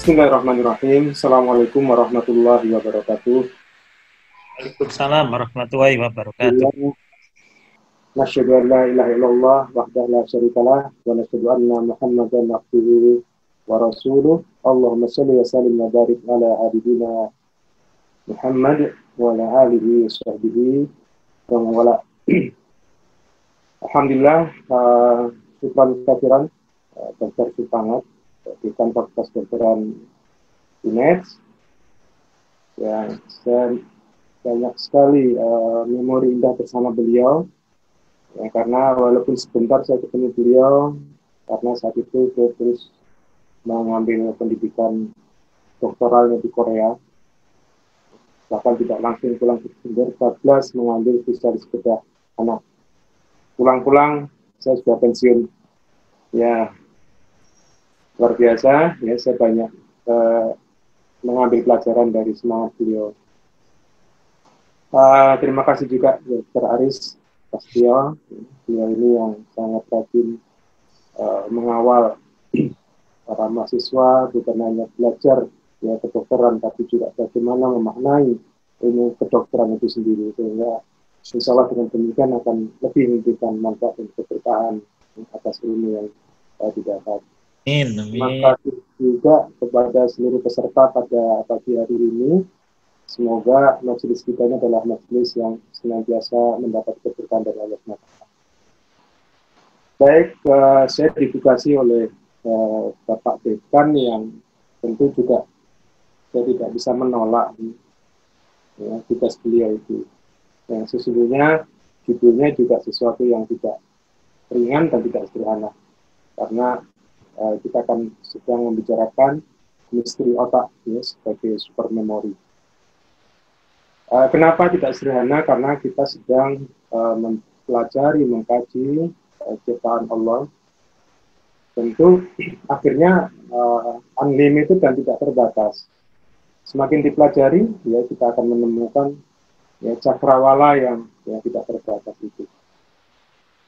Bismillahirrahmanirrahim. Assalamualaikum warahmatullahi wabarakatuh. Waalaikumsalam warahmatullahi wabarakatuh. Alhamdulillah, nasyhadu an la ilaha illallah wahdahu la syarikalah wa nasyhadu anna Muhammadan abduhu wa rasuluh. Allahumma shalli wa sallim wa barik ala habibina Muhammad wa ala alihi wa sahbihi wa wala. Alhamdulillah, syukran katsiran Dr. Supangat di kantor kedokteran UNED yang banyak sekali memori indah bersama beliau ya, karena walaupun sebentar saya ketemu beliau karena saat itu saya terus mengambil pendidikan doktoralnya di Korea, bahkan tidak langsung pulang ke Indo, 14 mengambil spesialis bedah anak. Pulang-pulang saya sudah pensiun ya, luar biasa ya, saya banyak mengambil pelajaran dari semangat beliau. Terima kasih juga Dr. Aris Prasetyo, beliau ini yang sangat rajin mengawal para mahasiswa bukan hanya belajar ya kedokteran, tapi juga bagaimana memaknai ilmu kedokteran itu sendiri, sehingga insya Allah dengan demikian akan lebih memberikan manfaat dan keberkahan atas ilmu yang didapat. Terima kasih juga kepada seluruh peserta pada pagi hari ini. Semoga majelis kita ini adalah majelis yang senantiasa mendapat keberkahan dari Allah SWT. Baik, saya didukasi oleh Bapak Dekan yang tentu juga saya tidak bisa menolak ya, tugas beliau itu. Yang sesungguhnya judulnya juga sesuatu yang tidak ringan dan tidak sederhana. Karena kita akan sedang membicarakan misteri otak ya, sebagai super memori. Kenapa tidak sederhana? Karena kita sedang mempelajari, mengkaji ciptaan Allah. Tentu akhirnya unlimited dan tidak terbatas. Semakin dipelajari, ya kita akan menemukan ya cakrawala yang ya, tidak terbatas itu.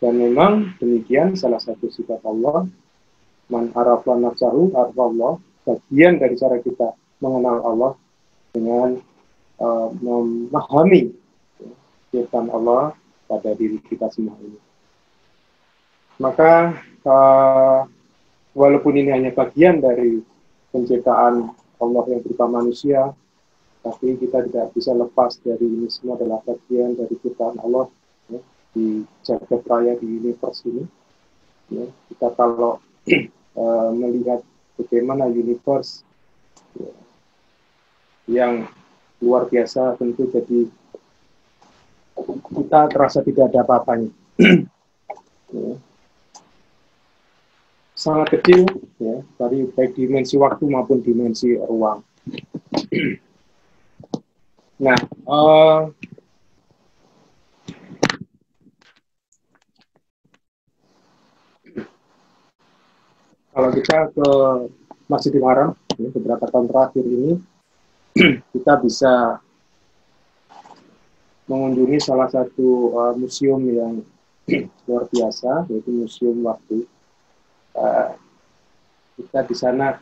Dan memang demikian salah satu sifat Allah. Man arafa nafsahu arafa Allah. Bagian dari cara kita mengenal Allah dengan memahami ciptaan Allah pada diri kita semua ini. Maka walaupun ini hanya bagian dari penciptaan Allah yang berupa manusia, tapi kita tidak bisa lepas dari ini semua adalah bagian dari ciptaan Allah ya, di jagat raya di universe ini. Ya, kita kalau melihat bagaimana universe ya, yang luar biasa, tentu jadi kita terasa tidak ada apa-apanya. Ya. Sangat kecil ya, dari baik dimensi waktu maupun dimensi ruang. Nah, kalau kita ke Masjidil Haram ya, beberapa tahun terakhir ini kita bisa mengunjungi salah satu museum yang luar biasa, yaitu Museum Waktu. Kita di sana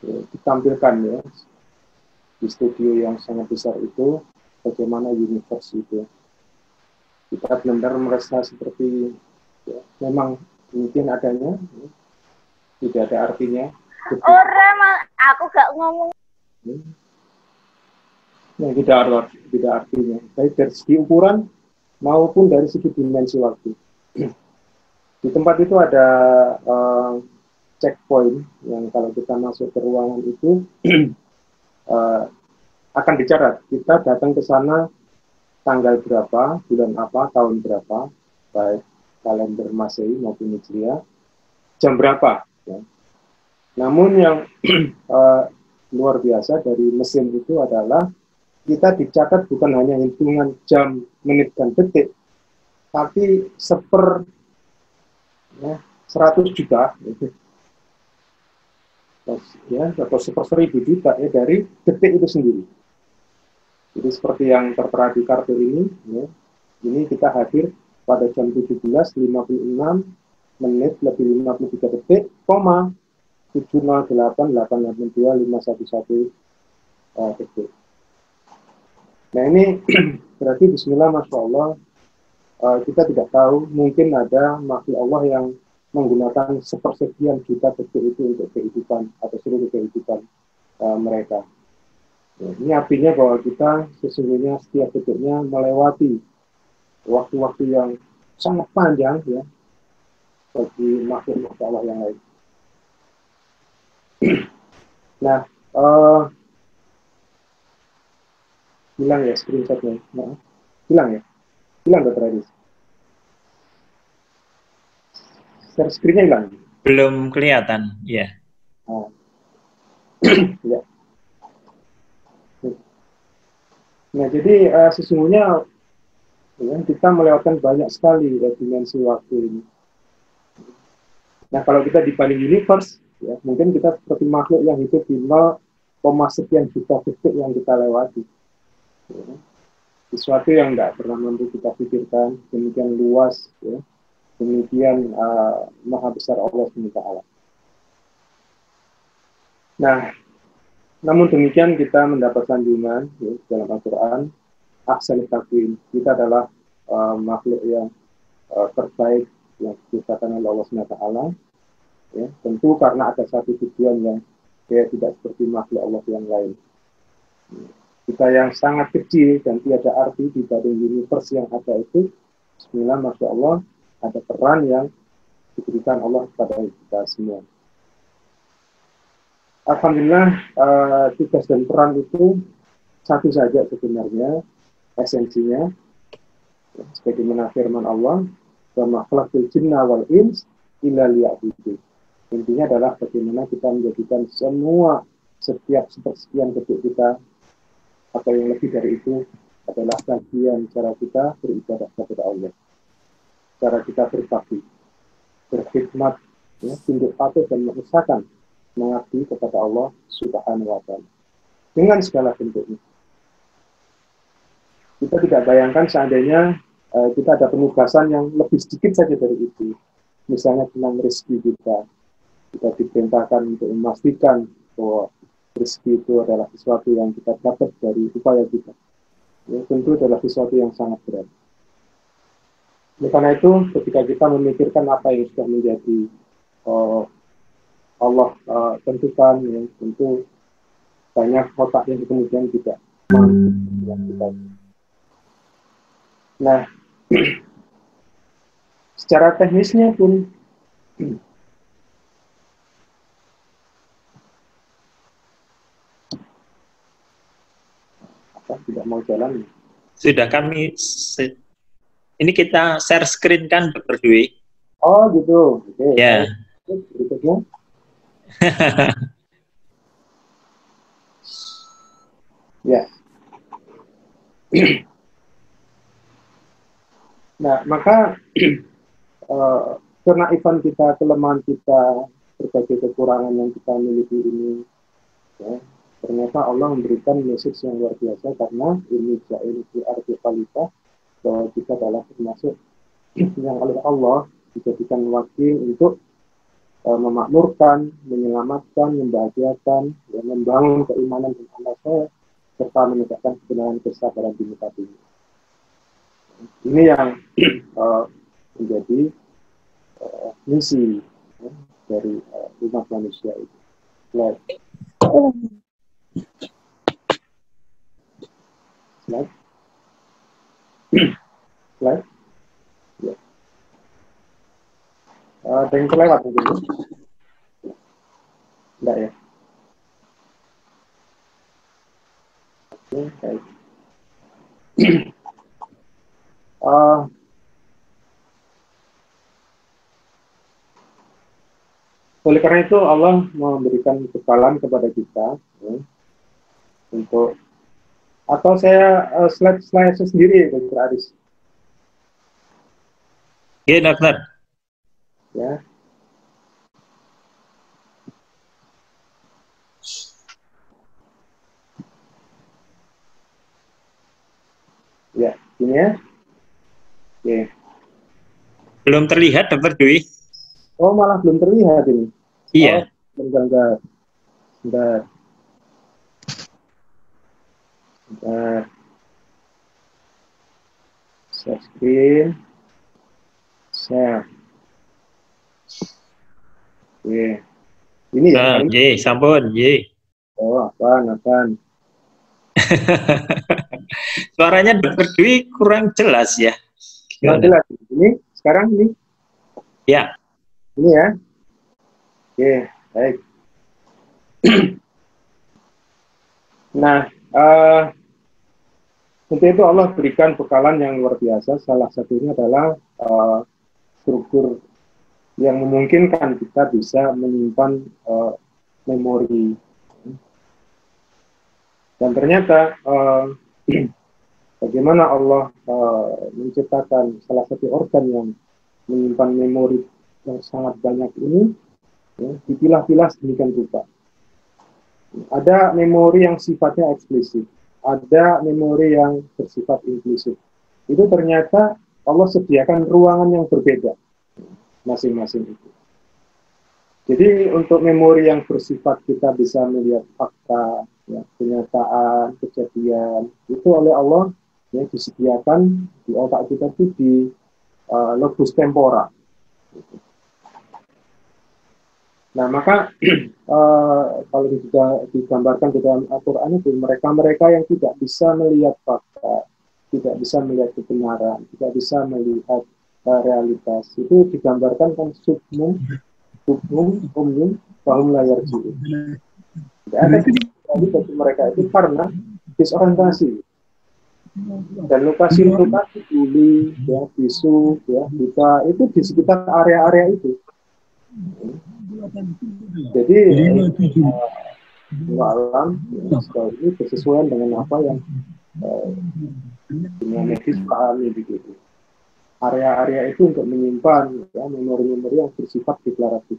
ditampilkan ya di studio yang sangat besar itu bagaimana universe itu. Kita benar-benar merasa seperti ya, memang mungkin adanya, ya, tidak ada artinya. Orang aku gak ngomong. Yang tidak artinya, baik dari segi ukuran maupun dari segi dimensi waktu. Di tempat itu ada checkpoint yang kalau kita masuk ke ruangan itu akan dicatat. Kita datang ke sana tanggal berapa, bulan apa, tahun berapa, baik kalender Masehi maupun Hijriah, jam berapa. Ya. Namun yang luar biasa dari mesin itu adalah kita dicatat bukan hanya hitungan jam, menit, dan detik, tapi ya, 100 juta ya, atau 1/1000 juta ya, dari detik itu sendiri. Jadi seperti yang tertera di kartu ini ya, ini kita hadir pada jam 17.56 menit lebih 53 detik, 708882511 detik. Nah ini berarti Bismillah, Masya Allah, kita tidak tahu, mungkin ada makhluk Allah yang menggunakan sepersekian juta detik itu untuk kehidupan atau seluruh kehidupan mereka. Ya, ini artinya bahwa kita sesungguhnya setiap detiknya melewati waktu-waktu yang sangat panjang ya bagi makhluk Allah yang lain. Nah, hilang ya screenshotnya. Nah, hilang ya? Hilang Dr. Adis? Share screen-nya hilang? Belum kelihatan, ya. Nah. Ya. Nah, jadi sesungguhnya ya, kita melewatkan banyak sekali ya, dimensi waktu ini. Nah, kalau kita dibanding universe, ya, mungkin kita seperti makhluk yang hidup di 0, sekian juta detik yang kita lewati. Ya. Sesuatu yang tidak pernah mampu kita pikirkan, demikian luas, ya, demikian maha besar Allah SWT. Nah, namun demikian kita mendapat sanjungan ya, dalam Al-Quran, ahsanit taqwim, kita adalah makhluk yang terbaik yang diciptakan oleh Allah SWT. Ya, tentu karena ada satu tujuan yang tidak seperti makhluk Allah yang lain. Kita yang sangat kecil dan tiada arti dibanding universe yang ada itu, bismillah, Masya Allah, ada peran yang diberikan Allah kepada kita semua. Alhamdulillah, tugas dan peran itu satu saja sebenarnya, esensinya, sebagaimana firman Allah, wa ma khalaqtul jinna wal ins illa liya'budun. Intinya adalah bagaimana kita menjadikan semua setiap sepersekian detik kita atau yang lebih dari itu adalah bagian cara kita beribadah kepada Allah, cara kita berbakti, berkhidmat, ya, tunduk patuh dan mengusahakan mengabdi kepada Allah Subhanahu wa Ta'ala dengan segala bentuknya. Kita tidak bayangkan seandainya kita ada penugasan yang lebih sedikit saja dari itu, misalnya tentang rezeki kita diperintahkan untuk memastikan bahwa rezeki itu adalah sesuatu yang kita dapat dari upaya kita. Ya, tentu adalah sesuatu yang sangat berat. Oleh karena itu, ketika kita memikirkan apa yang sudah menjadi Allah tentukan, ya, tentu banyak otak yang kemudian tidak mampu dilakukan. Nah, secara teknisnya pun tidak mau jalan. Sudah ini kita share screen kan, Dr. Dwi? Oh gitu. Oke. Ya. Berikutnya. Ya. Nah, maka kenaifan kita, kelemahan kita, berbagai kekurangan yang kita miliki ini, ya, ternyata Allah memberikan message yang luar biasa, karena ini di arti khalifah, bahwa kita adalah termasuk yang oleh Allah dijadikan wakil untuk memakmurkan, menyelamatkan, membahagiakan, ya, membangun keimanan dan amal soleh, serta menegakkan kebenaran kesabaran di muka bumi. Ini yang menjadi misi ya, dari umat manusia itu. Slide. Slide. Slide. Ya. Ada yang kelewat mungkin? Enggak ya? Oke, baik. Oleh karena itu Allah memberikan kekalan kepada kita ya, untuk, atau saya slide sendiri, Dr. Aris. Iya, Dokter. Ya. Ya, ini ya. Oke. Belum terlihat, Dr. Dwi. Oh, malah belum terlihat ini. Iya. Bentar. Bentar. Bentar. Share screen. Share. Oke. Ini ya. Ye, sampun, ye. Oh, apaan? Suaranya Dokter Dwi kurang jelas ya. Kurang jelas. Ini sekarang ini. Ya. Ini ya. Oke, baik. Nah, untuk itu Allah berikan bekalan yang luar biasa. Salah satunya adalah struktur yang memungkinkan kita bisa menyimpan memori. Dan ternyata bagaimana Allah menciptakan salah satu organ yang menyimpan memori yang sangat banyak ini, ya, dipilah-pilah sedemikian rupa. Ada memori yang sifatnya eksplisit, ada memori yang bersifat implisit. Itu ternyata Allah sediakan ruangan yang berbeda masing-masing itu. Jadi untuk memori yang bersifat kita bisa melihat fakta, ya, kenyataan, kejadian, itu oleh Allah ya, disediakan di otak kita itu di lobus tempora. Nah, maka kalau juga digambarkan di dalam Al-Quran itu, mereka-mereka yang tidak bisa melihat fakta, tidak bisa melihat kebenaran, tidak bisa melihat realitas, itu digambarkan kan umum, bahum layar jiwa. Ada bagi mereka itu karena disorientasi. Dan lokasi tuli, ya, bisu, ya, buta, itu di sekitar area-area itu. Jadi alam sejauh ini bersesuaian dengan apa yang dunia medis pahami begitu. Area-area itu untuk menyimpan ya, memori-memori yang bersifat deklaratif.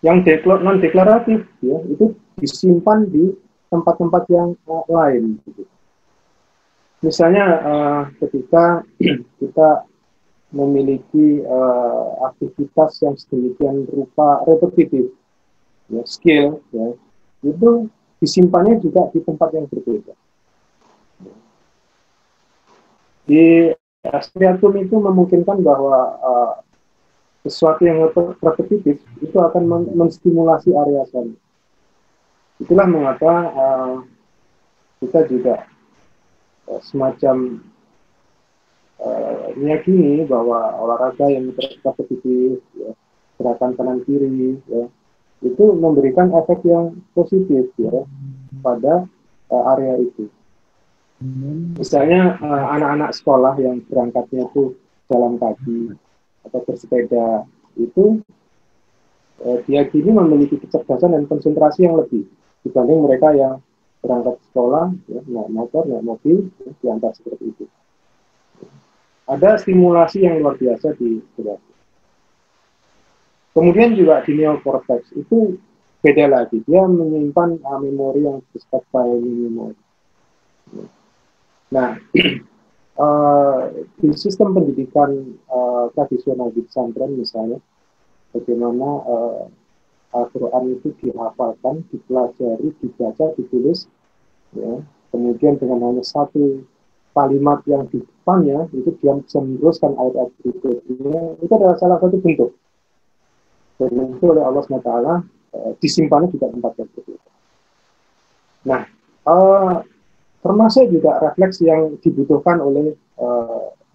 Yang non deklaratif ya, itu disimpan di tempat-tempat yang lain. Gitu. Misalnya ketika kita memiliki aktivitas yang sedemikian rupa repetitif, ya, skill, ya, itu disimpannya juga di tempat yang berbeda. Di striatum itu memungkinkan bahwa sesuatu yang repetitif itu akan menstimulasi area sana. Itulah mengapa kita juga semacam meyakini bahwa olahraga yang repetitif, ya, gerakan kanan kiri, ya, itu memberikan efek yang positif ya pada area itu. Misalnya anak-anak sekolah yang berangkatnya itu jalan kaki atau bersepeda itu diyakini memiliki kecerdasan dan konsentrasi yang lebih dibanding mereka yang berangkat sekolah, ya, naik motor, naik mobil, ya, diantar seperti itu. Ada stimulasi yang luar biasa di benak. Kemudian juga di neokortex itu beda lagi, dia menyimpan memori yang bersifat primary memory. Nah, di sistem pendidikan tradisional di pesantren misalnya, bagaimana Al-Quran itu dihafalkan, dipelajari, dibaca, ditulis, ya, kemudian dengan hanya satu kalimat yang di depannya, itu dia bisa meneruskan ayat-ayat berikutnya, itu adalah salah satu bentuk. Dan itu oleh Allah SWT disimpannya juga tempat yang berbeda. Nah, termasuk juga refleks yang dibutuhkan oleh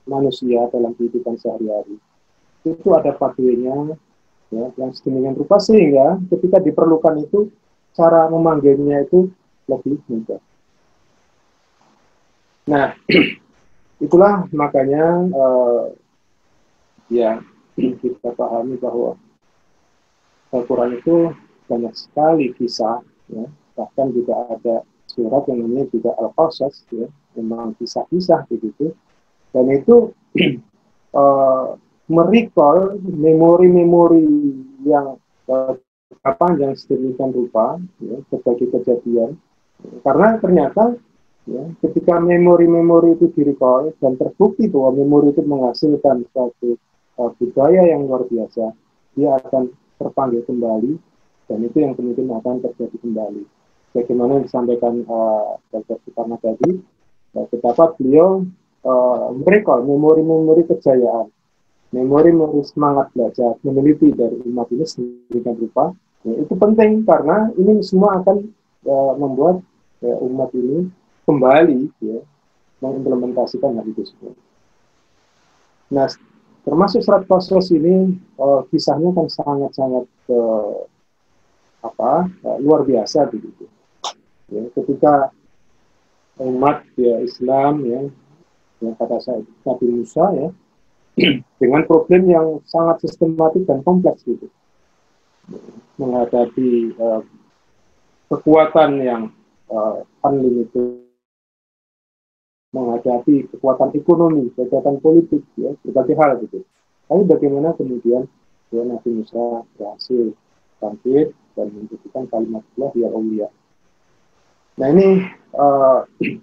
manusia dalam kehidupan sehari-hari. Itu ada pathway-nya, ya, yang sedemikian rupa sehingga ketika diperlukan itu cara memanggilnya itu lebih mudah. Nah, itulah makanya ya kita pahami bahwa Al-Quran itu banyak sekali kisah, ya, bahkan juga ada surat yang namanya juga Al-Qasas, ya, memang kisah-kisah begitu, dan itu merecall memori-memori yang panjang sedemikian rupa, ya, berbagai kejadian, karena ternyata ya, ketika memori-memori itu direcall dan terbukti bahwa memori itu menghasilkan suatu budaya yang luar biasa, dia akan terpanggil kembali, dan itu yang kemudian akan terjadi kembali. Bagaimana yang disampaikan Dr. Suparna tadi, betapa beliau merecall memori-memori kejayaan, memori-memori semangat belajar, meneliti dari umat ini sedemikian rupa. Ya, itu penting karena ini semua akan membuat umat ini kembali ya, mengimplementasikan hal itu semua. Nah, termasuk Surat Qasas ini kisahnya kan sangat-sangat luar biasa begitu. Ya, ketika umat ya Islam ya, yang kata saya Nabi Musa ya, dengan problem yang sangat sistematik dan kompleks gitu, menghadapi kekuatan yang unlimited, menghadapi kekuatan ekonomi, kekuatan politik, ya, berbagai hal gitu. Tapi bagaimana kemudian ya, Nabi Musa berhasil bangkit dan menunjukkan kalimat Allah ya Allah. Nah ini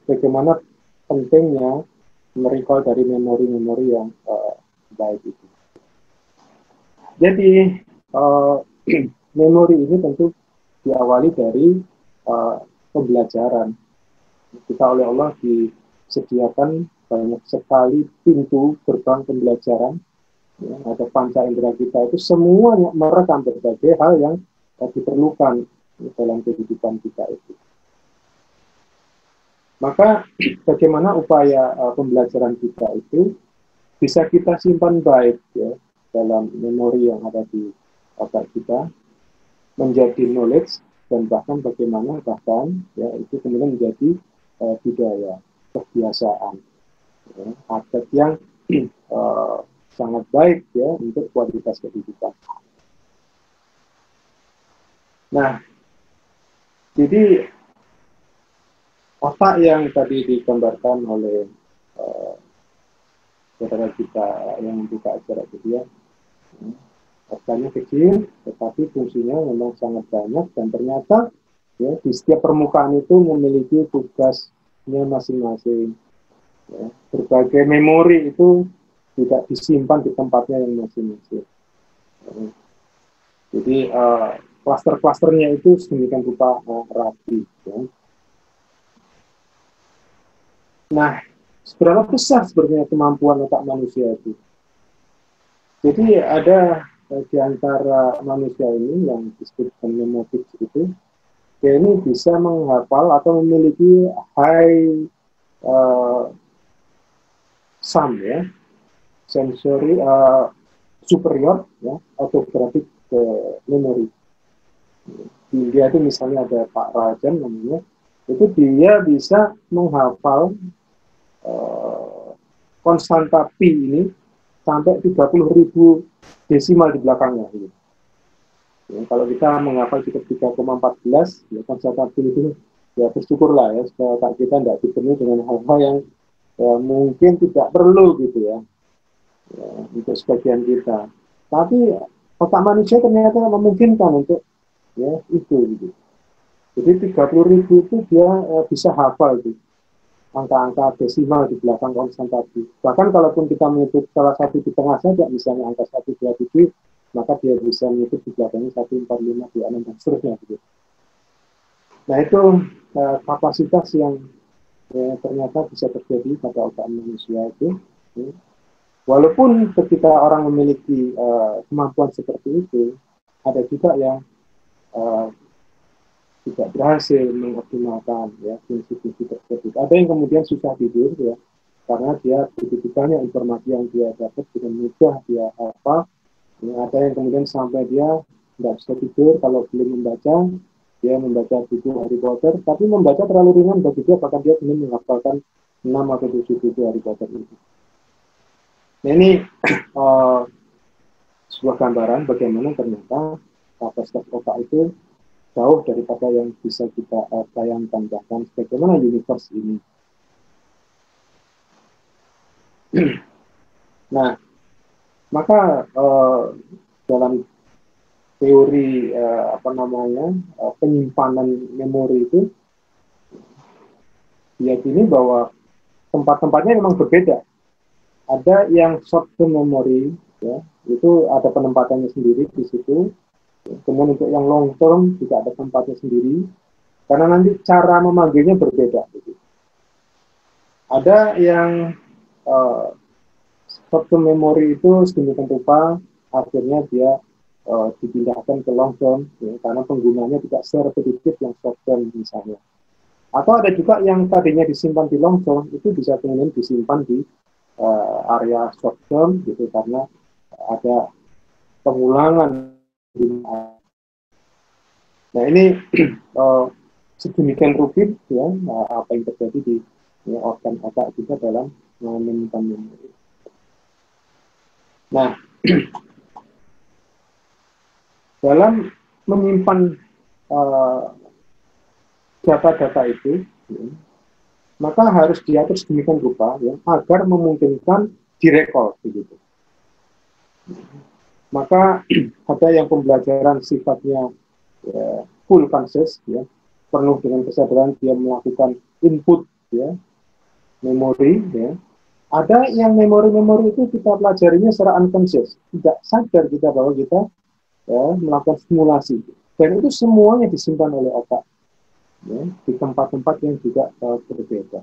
bagaimana pentingnya merecall dari memori-memori yang baik itu. Jadi memori ini tentu diawali dari pembelajaran. Kita oleh Allah disediakan banyak sekali pintu gerbang pembelajaran. Ya, ada panca indera kita itu semuanya merekam berbagai hal yang diperlukan dalam kehidupan kita itu. Maka bagaimana upaya pembelajaran kita itu bisa kita simpan baik ya, dalam memori yang ada di otak kita, menjadi knowledge, dan bahkan bagaimana ya, itu kemudian menjadi budaya, kebiasaan, ya, adat yang sangat baik ya untuk kualitas kehidupan. Nah, jadi otak yang tadi digambarkan oleh saudara kita yang membuka acara itu ya, otaknya kecil, tetapi fungsinya memang sangat banyak, dan ternyata ya, di setiap permukaan itu memiliki tugasnya masing-masing. Ya, berbagai memori itu tidak disimpan di tempatnya yang masing-masing. Ya, jadi klaster-klasternya itu sedemikian rupa rapi. Ya. Nah, seberapa besar sebenarnya kemampuan otak manusia itu? Jadi ada di antara manusia ini yang disebut mnemotik itu, dia ini bisa menghafal atau memiliki high ya, sensory superior ya, autographic memory. Di India itu misalnya ada Pak Rajan namanya, itu dia bisa menghafal konstanta pi ini sampai 30.000 desimal di belakangnya. Gitu. Ya, kalau kita menghafal cukup 3,14, ya konstanta pi itu ya bersyukurlah ya, supaya otak kita tidak dipenuhi dengan hal-hal yang mungkin tidak perlu gitu ya, untuk sebagian kita. Tapi otak manusia ternyata memungkinkan untuk ya itu gitu. Jadi 30.000 itu dia bisa hafal gitu. Angka-angka desimal di belakang konstan tadi. Bahkan kalaupun kita menyebut salah satu di tengah saja, misalnya angka 127, maka dia bisa menyebut di belakangnya 145, 26, dan seterusnya. Gitu. Nah itu kapasitas yang ternyata bisa terjadi pada otak manusia itu. Ya. Walaupun ketika orang memiliki kemampuan seperti itu, ada juga yang tidak berhasil mengoptimalkan ya fungsi-fungsi tersebut. Ada yang kemudian susah tidur ya, karena dia begitu banyak informasi yang dia dapat dengan mudah dia hafal. Ya, ada yang kemudian sampai dia tidak bisa tidur kalau belum membaca, dia membaca buku Harry Potter, tapi membaca terlalu ringan bagi dia, bahkan dia ingin menghafalkan 6 atau 7 buku Harry Potter itu. Nah ini sebuah gambaran bagaimana ternyata kapasitas otak itu jauh daripada yang bisa kita bayangkan, bahkan bagaimana universe ini. Nah, maka dalam teori penyimpanan memori itu diyakini bahwa tempat-tempatnya memang berbeda. Ada yang short term memory, ya, itu ada penempatannya sendiri di situ. Kemudian untuk yang long term juga ada tempatnya sendiri, karena nanti cara memanggilnya berbeda. Gitu. Ada yang short term memory itu sedemikian rupa, akhirnya dia dipindahkan ke long term, ya, karena penggunanya tidak serepetitif yang short term misalnya. Atau ada juga yang tadinya disimpan di long term, itu bisa kemudian disimpan di area short term, gitu, karena ada pengulangan. Nah ini sedemikian rumit ya apa yang terjadi di organ otak kita dalam menyimpan memori. Nah dalam menyimpan data-data itu, ya, maka harus diatur sedemikian rupa ya, agar memungkinkan direkol begitu. Maka ada yang pembelajaran sifatnya ya, full conscious, ya, penuh dengan kesadaran dia melakukan input, ya, memori, ya. Ada yang memori-memori itu kita pelajarinya secara unconscious, tidak sadar kita bahwa kita ya, melakukan simulasi, dan itu semuanya disimpan oleh otak, ya, di tempat-tempat yang juga berbeda.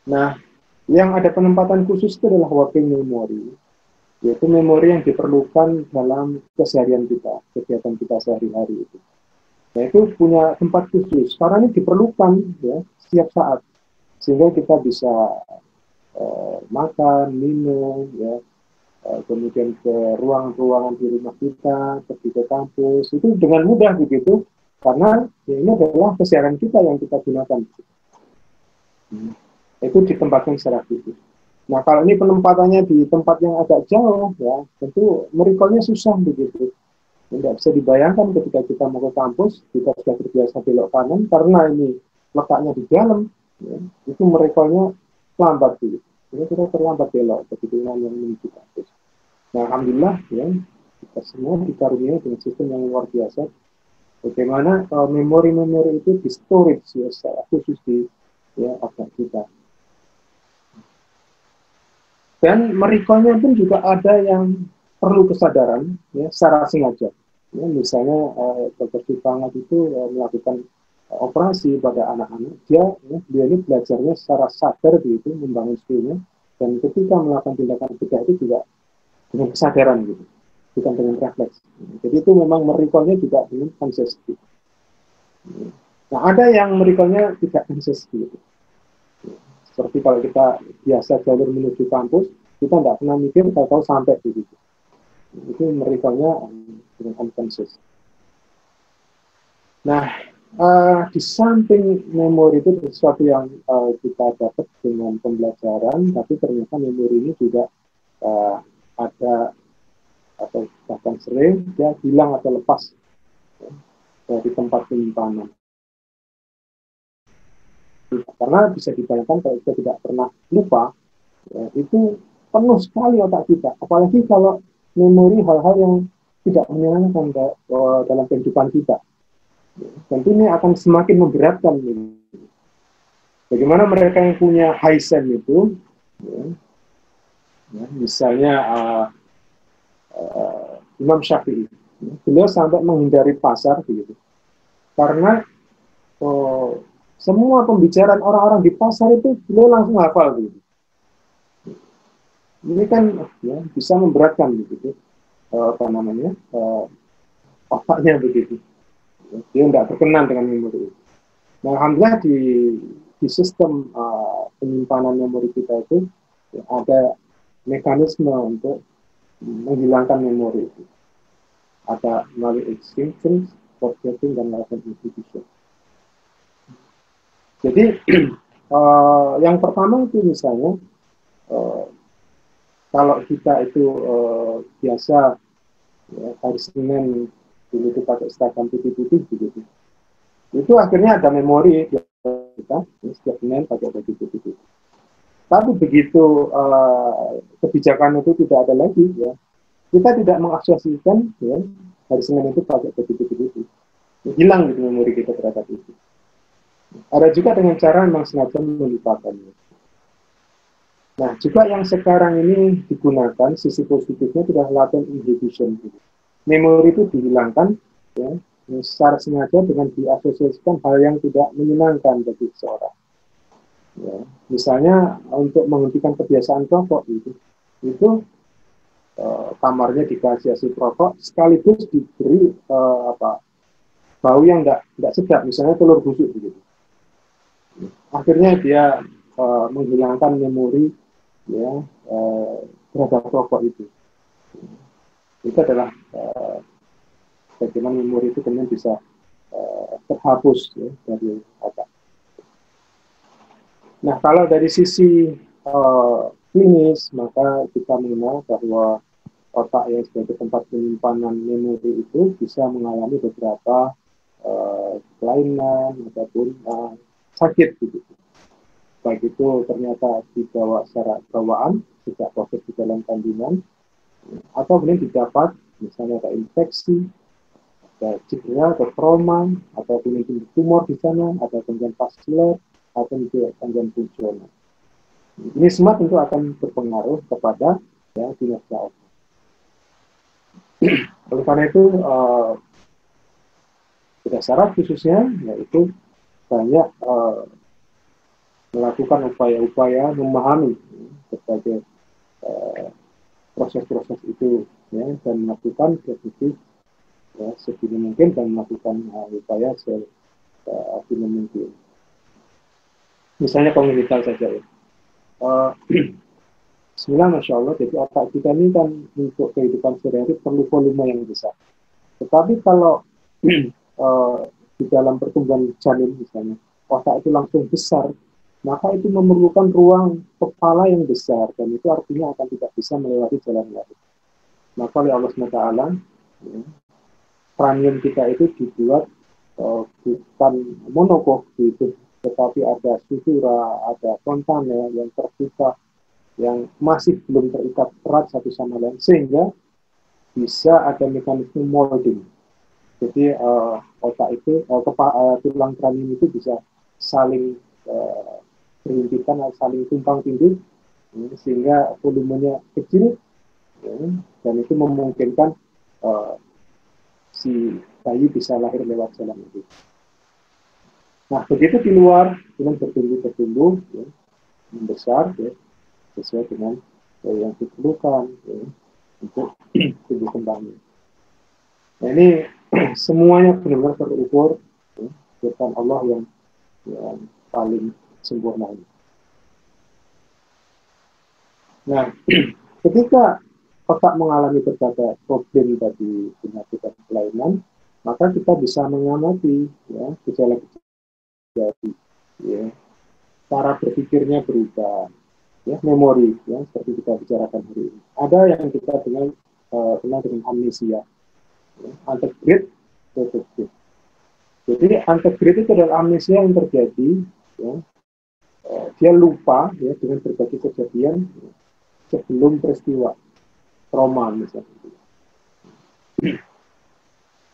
Nah, yang ada penempatan khusus itu adalah working memory, yaitu memori yang diperlukan dalam keseharian kita, kegiatan kita sehari-hari itu. Nah, itu punya tempat khusus, karena ini diperlukan ya, setiap saat, sehingga kita bisa makan, minum, ya, kemudian ke ruang-ruangan di rumah kita, pergi ke kampus, itu dengan mudah begitu, karena ya, ini adalah keseharian kita yang kita gunakan. Itu ditempatkan secara khusus. Nah, kalau ini penempatannya di tempat yang agak jauh, ya, tentu merekolnya susah begitu. Tidak bisa dibayangkan ketika kita mau ke kampus, kita sudah terbiasa belok kanan, karena ini letaknya di dalam, ya, itu merekolnya lambat begitu. Ini kita terlambat belok begitu yang menuju kampus. Nah, alhamdulillah, ya, kita semua dikaruniai dengan sistem yang luar biasa. Bagaimana memori-memori itu di storage ya, secara khusus di ya, otak kita. Dan merekolnya pun juga ada yang perlu kesadaran ya, secara sengaja. Ya, misalnya Dr. Sipangat itu melakukan operasi pada anak-anak, dia ini belajarnya secara sadar begitu, membangun skillnya, dan ketika melakukan tindakan bedah itu juga dengan kesadaran gitu, bukan dengan refleks. Jadi itu memang merekolnya juga dengan conscious. Nah, ada yang merekolnya tidak conscious gitu. Seperti kalau kita biasa jalur menuju kampus, kita tidak pernah mikir tahu-tahu sampai begitu. Itu merekolnya dengan unconscious. Nah, di samping memori itu sesuatu yang kita dapat dengan pembelajaran, tapi ternyata memori ini juga ada atau bahkan sering dia hilang atau lepas ya, dari tempat penyimpanan. Karena bisa dibayangkan kalau kita tidak pernah lupa, ya, itu penuh sekali otak kita. Apalagi kalau memori hal-hal yang tidak menyenangkan dalam kehidupan kita. Tentu ini akan semakin memberatkan. Bagaimana mereka yang punya high sense itu, ya, misalnya Imam Syafi'i, beliau sampai menghindari pasar begitu, karena semua pembicaraan orang-orang di pasar itu beliau langsung hafal begitu. Ini kan ya, bisa memberatkan begitu, apa namanya, otaknya begitu. Dia tidak berkenan dengan memori. Nah, alhamdulillah di sistem penyimpanan memori kita itu ya, ada mekanisme untuk menghilangkan memori itu. Ada melalui extinction, forgetting, dan latent institution. Jadi yang pertama itu misalnya kalau kita itu biasa ya, hari Senin dulu itu pakai seragam putih-putih begitu. Itu akhirnya ada memori kita setiap Senin pakai baju putih-putih. Tapi begitu kebijakan itu tidak ada lagi, ya, kita tidak mengasosiasikan ya, hari Senin itu pakai baju putih-putih. Hilang gitu memori kita terhadap itu. Ada juga dengan cara memang sengaja melupakannya. Nah, juga yang sekarang ini digunakan, sisi positifnya sudah latent inhibition. Gitu. memori itu dihilangkan, ya, secara sengaja dengan diasosiasikan hal yang tidak menyenangkan bagi seseorang. Ya, misalnya untuk menghentikan kebiasaan rokok itu kamarnya dikasih rokok sekaligus diberi bau yang tidak sedap, misalnya telur busuk begitu. Akhirnya dia menghilangkan memori, ya, terhadap rokok itu. Itu adalah bagaimana memori itu kemudian bisa terhapus, ya, dari otak. Nah, kalau dari sisi klinis, maka kita mengenal bahwa otak yang sebagai tempat penyimpanan memori itu bisa mengalami beberapa kelainan ataupun sakit gitu. Baik itu ternyata dibawa secara bawaan sejak proses di dalam kandungan, atau kemudian didapat misalnya ada infeksi, ada cedera atau trauma, atau kemudian tumor di sana, ada gangguan vaskuler, atau juga gangguan fungsional. Ini semua tentu akan berpengaruh kepada, ya, kinerja otak. Oleh karena itu, berdasarkan khususnya yaitu banyak melakukan upaya-upaya memahami berbagai proses-proses itu, ya, dan melakukan diagnosis, ya, sedini mungkin, dan melakukan upaya sedini mungkin. Misalnya kognitif saja, ya. Bismillah, Masya Allah, jadi otak kita ini kan untuk kehidupan sehari-hari perlu volume yang besar. Tetapi kalau di dalam pertumbuhan janin misalnya, otak itu langsung besar, maka itu memerlukan ruang kepala yang besar, dan itu artinya akan tidak bisa melewati jalan lain. Maka oleh Allah SWT, ya, kranium kita itu dibuat bukan monokok gitu, tetapi ada sutura, ada fontanel yang terbuka, yang masih belum terikat erat satu sama lain, sehingga bisa ada mekanisme molding. Jadi otak itu, tulang kranium itu bisa saling berhimpitan, saling tumpang tindih, sehingga volumenya kecil, ya, dan itu memungkinkan si bayi bisa lahir lewat jalan itu. Nah, begitu di luar dengan bertumbuh, ya, membesar, ya, sesuai dengan yang diperlukan, ya, untuk tumbuh kembangnya. Nah, ini semuanya benar-benar terukur, ya, dengan Allah yang paling sempurna. Nah, ketika otak mengalami berbagai problem tadi, penyakit dan kelainan, maka kita bisa mengamati, ya, gejala-gejala, ya, cara berpikirnya berubah, ya, memori, ya, seperti kita bicarakan hari ini. Ada yang kita kenal dengan amnesia, ya, antegrade, retrograde. Jadi antegrade itu adalah amnesia yang terjadi, ya, dia lupa, ya, dengan berbagai kejadian, ya, sebelum peristiwa trauma misalnya.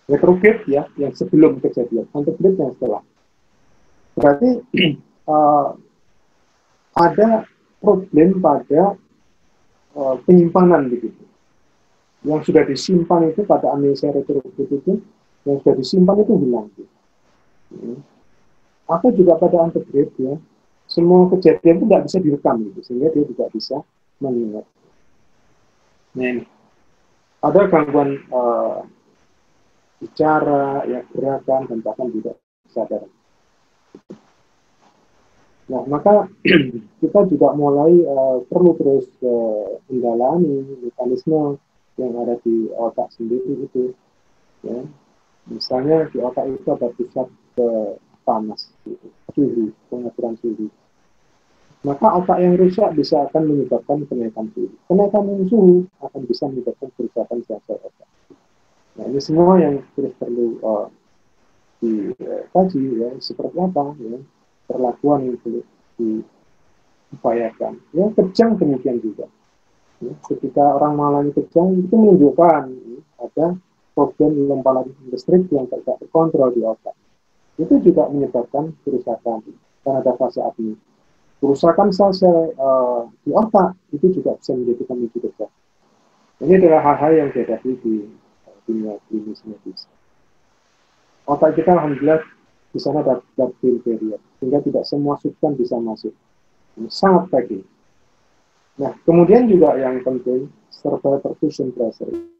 Retrograde, ya, yang sebelum kejadian, antegrade yang setelah. Berarti ada problem pada penyimpanan begitu. Yang sudah disimpan itu pada amnesia retrograde itu, yang sudah disimpan itu hilang. Gitu. Atau juga pada antegrade, ya, semua kejadian itu tidak bisa direkam gitu, sehingga dia tidak bisa mengingat. Nah, ini ada gangguan bicara, ya, gerakan, dan bahkan juga kesadaran. Nah, maka kita juga mulai perlu terus mendalami mekanisme yang ada di otak sendiri itu, ya. Misalnya di otak itu ada pusat panas, gitu, suhu, pengaturan suhu. Maka otak yang rusak bisa akan menyebabkan kenaikan suhu. Kenaikan suhu akan bisa menyebabkan kerusakan sel-sel otak. Nah, ini semua yang terus perlu dikaji, ya, seperti apa, ya, perlakuan yang perlu diupayakan. Ya, kejang demikian juga. Ya, ketika orang mengalami kejang itu menunjukkan, ya, ada problem lemparan listrik yang tidak terkontrol di otak. Itu juga menyebabkan kerusakan karena ada fase apni. Kerusakan sel-sel di otak itu juga bisa menjadi pemicu kejang. Ini adalah hal-hal yang dihadapi di dunia klinis medis. Otak kita alhamdulillah di sana ada blood-brain barrier, sehingga tidak semua substan bisa masuk. Ini sangat fragile. Nah, kemudian juga yang penting, cerebral perfusion pressure.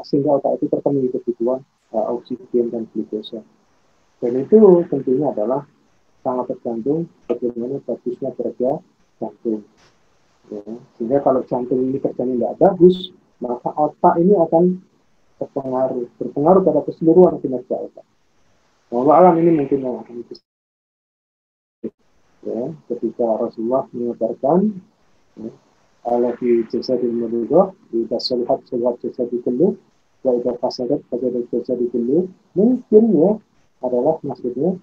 Sehingga otak itu terpenuhi kebutuhan oksigen dan glukosa. Dan itu tentunya adalah sangat tergantung bagaimana bagusnya kerja jantung. Ya. Sehingga kalau jantung ini kerjanya tidak bagus, maka otak ini akan berpengaruh pada keseluruhan kinerja otak. Wallahu alam ini mungkin yang akan kita ya, ketika Rasulullah mengabarkan ya, ala fi jasadil mudghah idza salahat jasadul kullu wa idza fasadat fasadat jasadul kullu, mungkin ya adalah maksudnya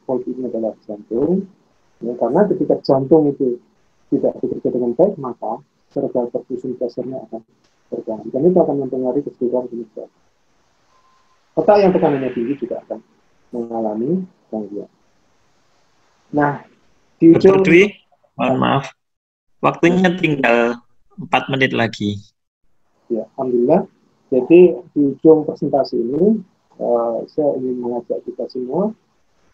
poinnya adalah jantung ya, karena ketika jantung itu tidak bekerja dengan baik, maka cerebral perfusion pressure-nya akan terganggu dan itu akan mempengaruhi keseluruhan kinerja. Otak yang tekanannya tinggi juga akan mengalami gangguan. Nah, di ujung, Dr. Dwi, mohon maaf, waktunya tinggal 4 menit lagi. Ya, alhamdulillah. Jadi di ujung presentasi ini, saya ingin mengajak kita semua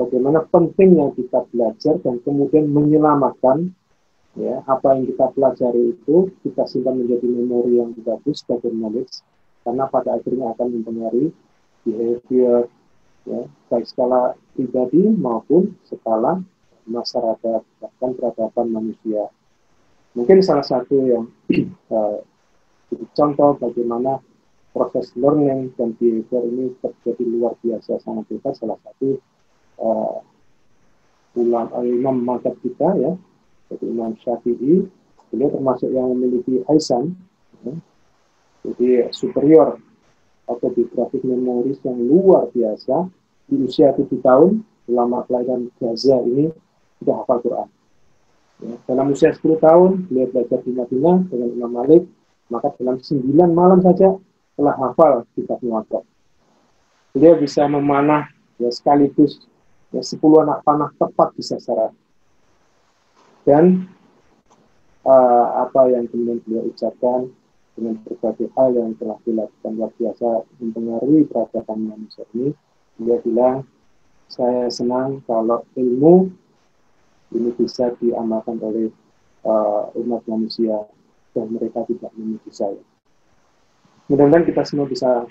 bagaimana pentingnya kita belajar dan kemudian menyelamatkan ya apa yang kita pelajari itu kita simpan menjadi memori yang bagus sebagai knowledge, karena pada akhirnya akan mempengaruhi behavior ya, baik skala pribadi maupun skala masyarakat, bahkan peradaban manusia. Mungkin salah satu yang contoh bagaimana proses learning dan behavior ini terjadi luar biasa sangat hebat. Salah satu imam mazhab kita ya, yaitu Imam Syafi'i. Beliau termasuk yang memiliki Aisan, ya, jadi superior autobiographic memories yang luar biasa. Di usia 7 tahun, ulama kelahiran Gaza ini sudah hafal Quran. Ya, dalam usia 10 tahun, beliau belajar di Madinah dengan Imam Malik, maka dalam 9 malam saja telah hafal kitab Muwatta. Beliau bisa memanah ya, sekaligus ya, 10 anak panah tepat di sasaran. Dan apa yang kemudian beliau ucapkan dengan berbagai hal yang telah dilakukan luar biasa mempengaruhi peradaban manusia ini. Beliau bilang, saya senang kalau ilmu ini bisa diamalkan oleh umat manusia dan mereka tidak memuji saya. Mudah-mudahan kita semua bisa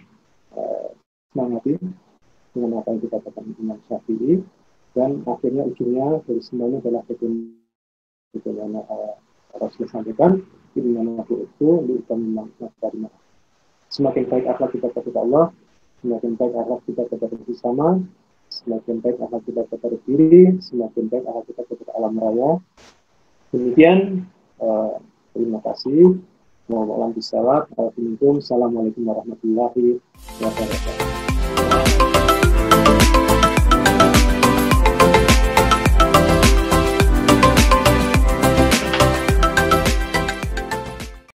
semangati dengan apa yang kita katakan Imam Syafi'i, dan akhirnya ujungnya dari semuanya adalah bagaimana Rasulullah sampaikan, dimana itu memang karena semakin baik akhlak kita kepada Allah, semakin baik akhlak kita kepada sesama, semakin baik akhlak kita kepada diri, semakin baik akhlak kita kepada alam raya. Demikian, terima kasih. Assalamualaikum warahmatullahi wabarakatuh.